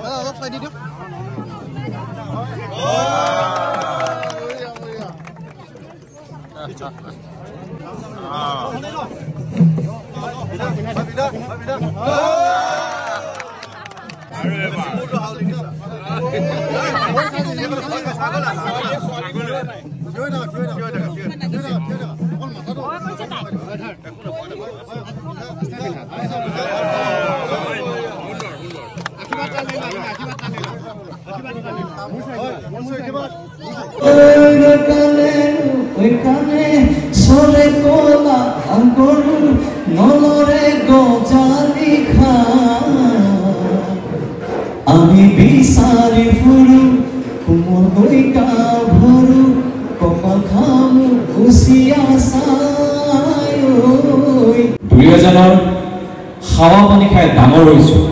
অলপ চাই দিয়ক সৰে কোলা গৰু নলৰে গজালি খা আমি বিচাৰি ফুৰু কোমল দৈকা ভৰু কপাল খামু খুচিয়া চাই দুই এজনৰ খাৱা পানী খাই ডাঙৰ হৈছোঁ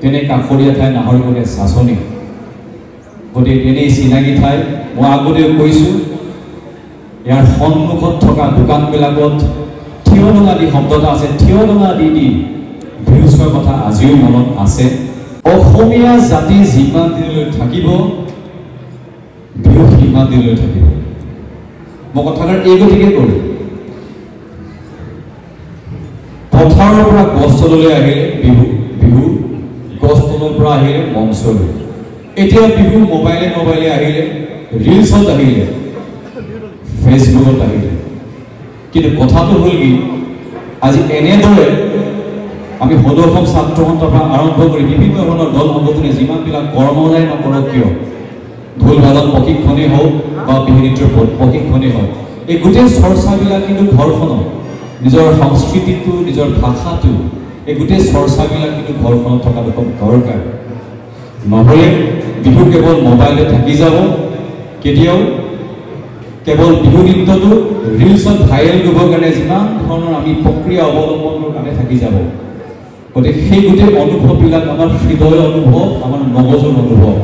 তেনে কাষৰীয়া ঠাই নাহৰকটীয়া চাচনি গতিকে তেনেই চিনাকি ঠাই মই আগতে কৈছোঁ ইয়াৰ সন্মুখত থকা দোকানবিলাকত থিয় ডঙা দি শব্দ এটা আছে থিয় ডঙা দি বিহু চোৱাৰ কথা আজিও মনত আছে অসমীয়া জাতি যিমান দিনলৈ থাকিব বিহু সিমান দিনলৈ থাকিব মই কথাষাৰ এই গতিকে কৰোঁ পথাৰৰ পৰা গছ তললৈ আহিলে বিহু বিহু গছ তলৰ পৰা আহিলে মঞ্চলৈ এতিয়া বিহু মোবাইলে আহিলে ৰিলছত আহিলে ফেচবুকত আহিলে কিন্তু কথাটো হ'ল কি আজি এনেদৰে আমি সদৌ অসম ছাত্ৰ সন্থাৰ পৰা আৰম্ভ কৰি বিভিন্ন ধৰণৰ দল সংগঠনে যিমানবিলাক কৰ্মলাই নকৰক কিয় ঢোল বাদন প্ৰশিক্ষণেই হওক বা বিহু নৃত্যৰ প্ৰশিক্ষণেই হওক এই গোটেই চৰ্চাবিলাক কিন্তু ঘৰখনত নিজৰ সংস্কৃতিটো নিজৰ ভাষাটো এই গোটেই চৰ্চাবিলাক কিন্তু ঘৰখনত থকাটো খুব দৰকাৰ নহ'লে বিহু কেৱল মোবাইলে থাকি যাব কেতিয়াও কেৱল বিহু নৃত্যটো ৰিলছত ভাইৰেল কৰিবৰ কাৰণে যিমান ধৰণৰ আমি প্ৰক্ৰিয়া অৱলম্বনৰ কাৰণে থাকি যাব গতিকে সেই গোটেই অনুভৱবিলাক আমাৰ হৃদয়ৰ অনুভৱ আমাৰ মগজুৰ অনুভৱ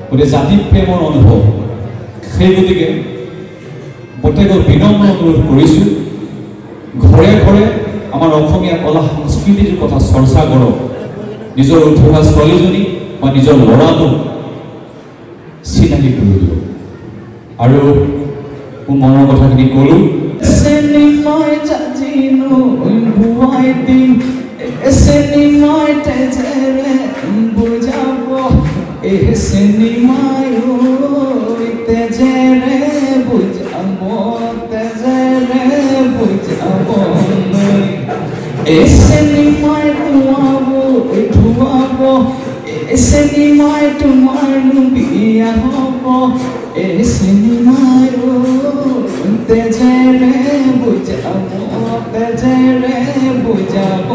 গতিকে জাতি প্ৰেমৰ অনুভৱ সেই গতিকে প্ৰত্যেকক বিনম্ৰ অনুৰোধ কৰিছোঁ ঘৰে ঘৰে আমাৰ অসমীয়া কলা সংস্কৃতিৰ কথা চৰ্চা কৰক নিজৰ উঠি অহা ছোৱালীজনী বা নিজৰ ল'ৰাটোক চিনাকি কৰি দিব আৰু মোৰ মনৰ কথাখিনি ক'লোঁ মই জাজিনো বুৱাই দিম চিনেমাই তেজেৰে বুজাব চিনেমাই তেজেৰে বুজাব চিনেমাই ধুৱাব চিনেমাই তোমাৰ বিয়া হ'ব চিনেমাই তেজেৰে বুজাব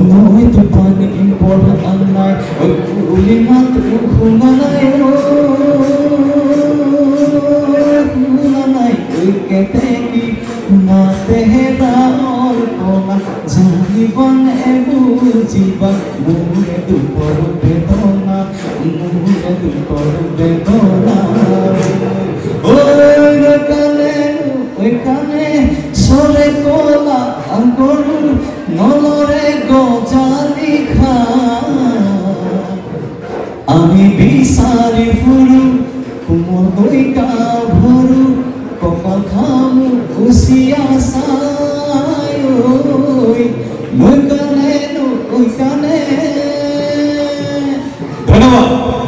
নৈ টোপানি পঢ়া নাই কুলি মাত শুনা নাই কেতেকি মাতেৰা অল্পনা জানিবনে বুজিবা মোৰে দুখৰ বেদনা কানে সৰে কোলা গৰু নলৰে গজালি খা আমি বিচাৰি ফুৰু কোমল দৈকা ভৰু কপাল খামু খুচিয়া চাই মই কানে ধন্যবাদ।